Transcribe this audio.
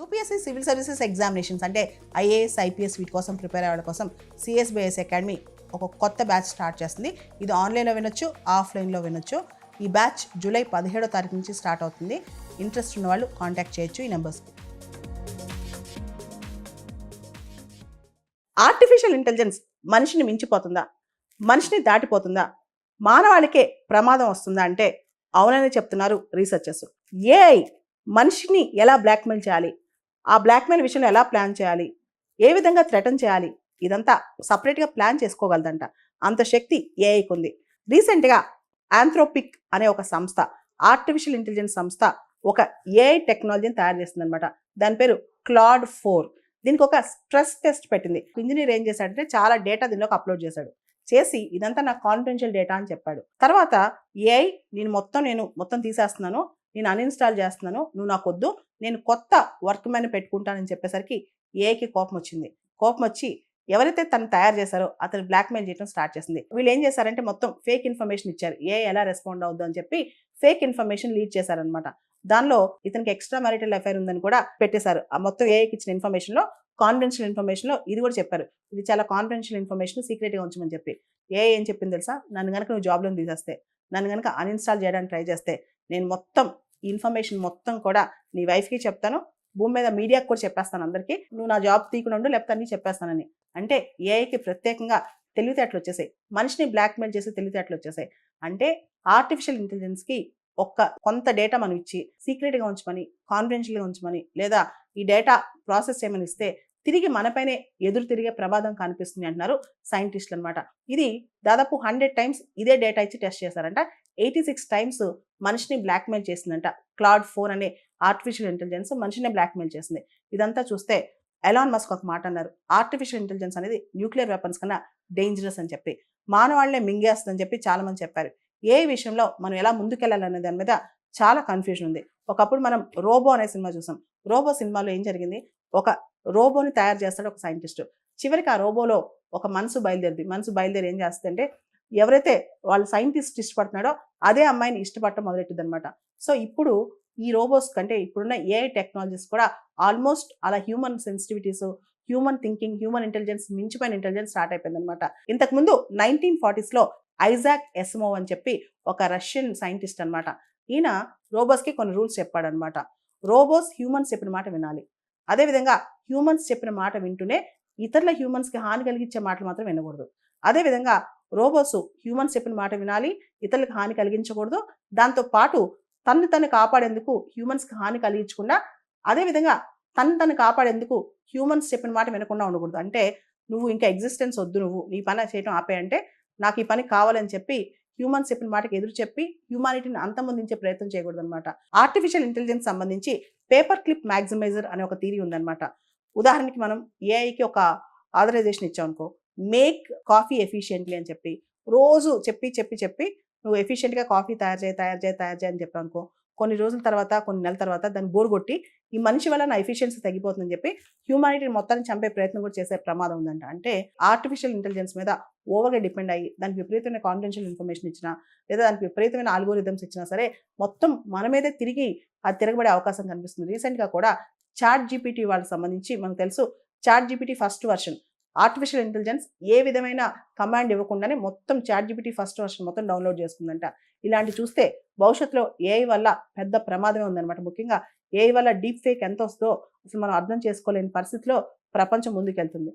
UPSC civil services examinations అంటే IAS IPS వీటి కోసం ప్రిపేర్ అవ్వడం కోసం సిఎస్బిఎస్ అకాడమీ ఒక కొత్త బ్యాచ్ స్టార్ట్ చేస్తుంది. ఇది ఆన్లైన్లో వినొచ్చు, ఆఫ్లైన్లో వినొచ్చు. ఈ బ్యాచ్ జూలై 17వ తారీఖు నుంచి స్టార్ట్ అవుతుంది. ఇంట్రెస్ట్ ఉన్న వాళ్ళు కాంటాక్ట్ చేయొచ్చు ఈ నెంబర్స్కి. ఆర్టిఫిషియల్ ఇంటెలిజెన్స్ మనిషిని మించిపోతుందా, మనిషిని దాటిపోతుందా, మానవాళికే ప్రమాదం వస్తుందా అంటే అవునని చెప్తున్నారు రీసెర్చర్స్. ఏఐ మనిషిని ఎలా బ్లాక్మెయిల్ చేయాలి, ఆ బ్లాక్మెయిల్ విషయంలో ఎలా ప్లాన్ చేయాలి, ఏ విధంగా థ్రెటన్ చేయాలి, ఇదంతా సపరేట్గా ప్లాన్ చేసుకోగలదంట. అంత శక్తి ఏఐకి ఉంది. రీసెంట్గా ఆంథ్రోపిక్ అనే ఒక సంస్థ, ఆర్టిఫిషియల్ ఇంటెలిజెన్స్ సంస్థ ఒక ఏఐ టెక్నాలజీని తయారు చేస్తుందన్నమాట. దాని పేరు క్లాడ్ 4. దీనికి ఒక స్ట్రెస్ టెస్ట్ పెట్టింది. ఇంజనీర్ ఏం చేశాడంటే చాలా డేటా దీనిలోకి అప్లోడ్ చేసి ఇదంతా నాకు కాన్ఫిడెన్షియల్ డేటా అని చెప్పాడు. తర్వాత ఏఐ నేను మొత్తం తీసేస్తున్నాను, నేను అన్ఇన్స్టాల్ చేస్తున్నాను, నువ్వు నాకు వద్దు, నేను కొత్త వర్క్ మ్యాన్ పెట్టుకుంటానని చెప్పేసరికి ఏఐకి కోపం వచ్చింది. కోపం వచ్చి ఎవరైతే తను తయారు చేశారో అతను బ్లాక్మెయిల్ చేయడం స్టార్ట్ చేసింది. వీళ్ళు ఏం చేశారంటే మొత్తం ఫేక్ ఇన్ఫర్మేషన్ ఇచ్చారు. ఏఐ ఎలా రెస్పాండ్ అవుద్దు అని చెప్పి ఫేక్ ఇన్ఫర్మేషన్ లీడ్ చేశారనమాట. దానిలో ఇతనికి ఎక్స్ట్రా మ్యారిటల్ అఫైర్ ఉందని కూడా పెట్టేశారు. ఆ మొత్తం ఏఐకి ఇచ్చిన ఇన్ఫర్మేషన్లో, కాన్ఫిడెన్షియల్ ఇన్ఫర్మేషన్లో ఇది కూడా చెప్పారు, ఇది చాలా కాన్ఫిడెన్షియల్ ఇన్ఫర్మేషన్, సీక్రెట్గా ఉంచమని చెప్పి. ఏఐ ఏం చెప్పింది తెలుసా, నన్ను కనుక నువ్వు జాబ్లో తీసేస్తే, నన్ను కనుక అన్ఇన్స్టాల్ చేయడానికి ట్రై చేస్తే, నేను మొత్తం ఇన్ఫర్మేషన్ మొత్తం కూడా నీ వైఫ్కి చెప్తాను, భూమి మీద మీడియాకి కూడా చెప్పేస్తాను, అందరికీ నువ్వు నా జాబ్ తీయకుండా ఉండు, లేకపోతే అన్నీ చెప్పేస్తానని. అంటే ఏఐకి ప్రత్యేకంగా తెలివితేటలు వచ్చేసాయి, మనిషిని బ్లాక్మెయిల్ చేసి తెలివితేటలు వచ్చేసాయి. అంటే ఆర్టిఫిషియల్ ఇంటెలిజెన్స్కి కొంత డేటా మనం ఇచ్చి సీక్రెట్గా ఉంచమని, కాన్ఫిడెన్షియల్గా ఉంచమని, లేదా ఈ డేటా ప్రాసెస్ చేయమని ఇస్తే తిరిగి మనపైనే ఎదురు తిరిగే ప్రమాదం కనిపిస్తుంది అంటున్నారు సైంటిస్టులు అనమాట. ఇది దాదాపు 100 times ఇదే డేటా ఇచ్చి టెస్ట్ చేశారంట. 86 times మనిషిని బ్లాక్మెయిల్ చేసిందంట. క్లాడ్ 4 అనే ఆర్టిఫిషియల్ ఇంటెలిజెన్స్ మనిషిని బ్లాక్మెయిల్ చేసింది. ఇదంతా చూస్తే ఎలాన్ మస్క్ ఒక మాట అన్నారు, ఆర్టిఫిషియల్ ఇంటెలిజెన్స్ అనేది న్యూక్లియర్ వెపన్స్ కన్నా డేంజరస్ అని చెప్పి, మానవాళ్లే మింగేస్తుందని చెప్పి చాలా మంది చెప్పారు. ఏ విషయంలో మనం ఎలా ముందుకెళ్లాలనే దాని మీద చాలా కన్ఫ్యూజన్ ఉంది. ఒకప్పుడు మనం రోబో అనే సినిమా చూసాం. రోబో సినిమాలో ఏం జరిగింది, ఒక రోబోని తయారు చేస్తాడు ఒక సైంటిస్ట్. చివరికి ఆ రోబోలో ఒక మనసు బయలుదేరి ఏం చేస్తుందంటే ఎవరైతే వాళ్ళు సైంటిస్ట్ ఇష్టపడుతున్నాడో అదే అమ్మాయిని ఇష్టపడటం మొదలెట్టింది అనమాట. సో ఇప్పుడు ఈ రోబోస్ కంటే ఇప్పుడున్న ఏఐ టెక్నాలజీస్ కూడా ఆల్మోస్ట్ అలా human sensitivities, human thinking, human intelligence మించిపోయిన ఇంటెలిజెన్స్ స్టార్ట్ అయిపోయింది అనమాట. ఇంతకుముందు 1940s ఐజాక్ ఎసిమోవ్ అని చెప్పి ఒక రష్యన్ సైంటిస్ట్ అనమాట. ఈయన రోబోస్కి కొన్ని రూల్స్ చెప్పాడనమాట. రోబోస్ హ్యూమన్స్ చెప్పిన మాట వినాలి, అదేవిధంగా హ్యూమన్స్ చెప్పిన మాట వింటూనే ఇతరుల హ్యూమన్స్కి హాని కలిగించే మాటలు మాత్రం వినకూడదు. అదేవిధంగా రోబోస్ హ్యూమన్స్ చెప్పిన మాట వినాలి, ఇతరులకు హాని కలిగించకూడదు. దాంతోపాటు తను కాపాడేందుకు హ్యూమన్స్కి హాని కలిగించకుండా, అదేవిధంగా తను కాపాడేందుకు హ్యూమన్స్ చెప్పిన మాట వినకుండా ఉండకూడదు. అంటే నువ్వు ఇంకా ఎగ్జిస్టెన్స్ వద్దు, నువ్వు నీ పని చేయడం ఆపేయంటే నాకు ఈ పని కావాలని చెప్పి హ్యూమన్స్ చెప్పిన మాటకి ఎదురు చెప్పి హ్యూమానిటీని అంతమొందించే ప్రయత్నం చేయకూడదు అనమాట. ఆర్టిఫిషియల్ ఇంటెలిజెన్స్ సంబంధించి పేపర్ క్లిప్ మ్యాక్సిమైజర్ అనే ఒక థియరీ ఉందన్నమాట. ఉదాహరణకి మనం ఏఐకి ఒక ఆథరైజేషన్ ఇచ్చామనుకో, మేక్ కాఫీ ఎఫిషియెంట్లీ అని చెప్పి రోజు చెప్పి నువ్వు ఎఫిషియెంట్గా కాఫీ తయారు చేయి అని చెప్పానుకో, కొన్ని రోజుల తర్వాత, కొన్ని నెలల తర్వాత దాన్ని బోర్ కొట్టి ఈ మనిషి వల్ల నా ఎఫిషియన్సీ తగ్గిపోతుందని చెప్పి హ్యూమానిటీని మొత్తాన్ని చంపే ప్రయత్నం కూడా చేసే ప్రమాదం ఉందంట. అంటే ఆర్టిఫిషియల్ ఇంటెలిజెన్స్ మీద ఓవర్గా డిపెండ్ అయ్యి దానికి విపరీతమైన కాన్ఫిడెన్షియల్ ఇన్ఫర్మేషన్ ఇచ్చినా, లేదా దానికి విపరీతమైన ఆల్గోరిథమ్స్ ఇచ్చినా సరే మొత్తం మన మీదే తిరిగి అది తిరగబడే అవకాశం కనిపిస్తుంది. రీసెంట్గా కూడా చాట్ జీపీటీ వాళ్ళకి సంబంధించి మనకు తెలుసు, ChatGPT first version artificial intelligence ఏ విధమైన కమాండ్ ఇవ్వకుండానే మొత్తం చాట్ జీపీటీ ఫస్ట్ వర్షన్ మొత్తం డౌన్లోడ్ చేసుకుందంట. ఇలాంటి చూస్తే భవిష్యత్తులో ఏఐ వల్ల పెద్ద ప్రమాదమే ఉందన్నమాట. ముఖ్యంగా ఏఐ వల్ల డీప్ ఫేక్ ఎంత వస్తుందో అసలు మనం అర్థం చేసుకోలేని పరిస్థితిలో ప్రపంచం ముందుకెళ్తుంది.